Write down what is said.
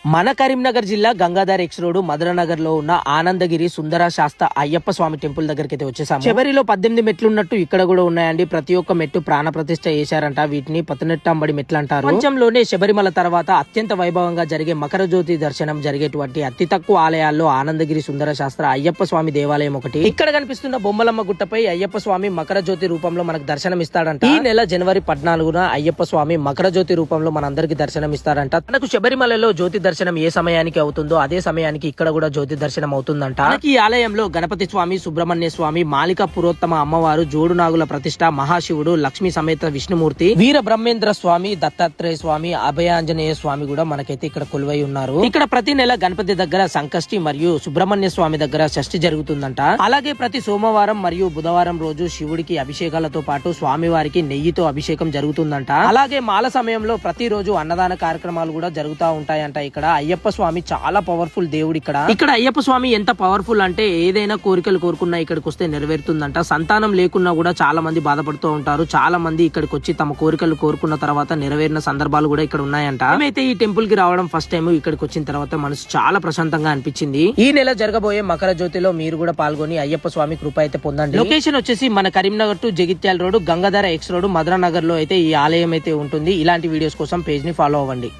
మన కరీంనగర్ జిల్లా Gangadhar X road Madhura Nagar లో ఉన్న ఆనందగిరి సుందర శాస్త అయ్యప్ప స్వామి టెంపుల్ దగ్గరికి అయితే వచ్చేసాము. చివరిలో 18 మెట్లు ఉన్నట్టు ఇక్కడ కూడా ఉన్నాయండి. ప్రతి ఒక్క మెట్టు ప్రాణ ప్రతిష్ఠ చేశారంట. వీటిని పతనెట్టంబడి మెట్లు అంటారు. ప్రపంచంలోనే శబరిమల తర్వాత అత్యంత వైభవంగా జరిగే మకర జ్యోతి దర్శనం జరిగేటువంటి అతి తక్కువ ఆలయాల్లో ఆనందగిరి సుందర శాస్త్ర అయ్యప్ప స్వామి దేవాలయం ఒకటి. ఇక్కడ కనిపిస్తున్న బొమ్మలమ్మ గుట్టపై అయ్యప్ప స్వామి మకర జ్యోతి రూపంలో మనకు దర్శనం ఇస్తాడంట. ఈ నెల జనవరి 14న అయ్యప్ప స్వామి మకర జ్యోతి రూపంలో మనందరికి దర్శనం ఇస్తాడంట. తనకు శబరిమలలో జ్యోతి దర్శనం ఏ సమయానికి అవుతుందో అదే సమయానికి ఇక్కడ కూడా జ్యోతి దర్శనం అవుతుందంట. ఈ ఆలయంలో గణపతి స్వామి, సుబ్రహ్మణ్య స్వామి, మాలిక పురోత్తమ అమ్మవారు, జోడు నాగుల ప్రతిష్ట, మహాశివుడు, లక్ష్మీ సమేత విష్ణుమూర్తి, వీర బ్రహ్మేంద్ర స్వామి, దత్తాత్రేయ స్వామి, అభయాంజనేయ స్వామి కూడా మనకైతే ఇక్కడ కొలువై ఉన్నారు. ఇక్కడ ప్రతి నెల గణపతి దగ్గర సంకష్టి మరియు సుబ్రహ్మణ్య స్వామి దగ్గర షష్ఠి జరుగుతుందంట. అలాగే ప్రతి సోమవారం మరియు బుధవారం రోజు శివుడికి అభిషేకాలతో పాటు స్వామివారికి నెయ్యితో అభిషేకం జరుగుతుందంట. అలాగే మాల సమయంలో ప్రతి రోజు అన్నదాన కార్యక్రమాలు కూడా జరుగుతూ ఉంటాయంట. ఇక్కడ అయ్యప్ప స్వామి చాలా పవర్ఫుల్ దేవుడు. ఇక్కడ అయ్యప్ప స్వామి ఎంత పవర్ఫుల్ అంటే ఏదైనా కోరికలు కోరుకున్నా ఇక్కడికి వస్తే నెరవేరుతుందంట. సంతానం లేకున్నా కూడా చాలా మంది బాధపడుతూ ఉంటారు. చాలా మంది ఇక్కడికి వచ్చి తమ కోరికలు కోరుకున్న తర్వాత నెరవేరిన సందర్భాలు కూడా ఇక్కడ ఉన్నాయంట. మేమైతే ఈ టెంపుల్ కి రావడం ఫస్ట్ టైం. ఇక్కడికి వచ్చిన తర్వాత మనసు చాలా ప్రశాంతంగా అనిపించింది. ఈ నెల జరగబోయే మకర జ్యోతిలో మీరు కూడా పాల్గొని అయ్యప్ప స్వామి కృప అయితే పొందండి. లొకేషన్ వచ్చేసి మన Karimnagar to Jagtial road, Gangadhara X road, Madhura Nagar లో అయితే ఈ ఆలయం అయితే ఉంటుంది. ఇలాంటి వీడియోస్ కోసం పేజ్ ని ఫాలో అవ్వండి.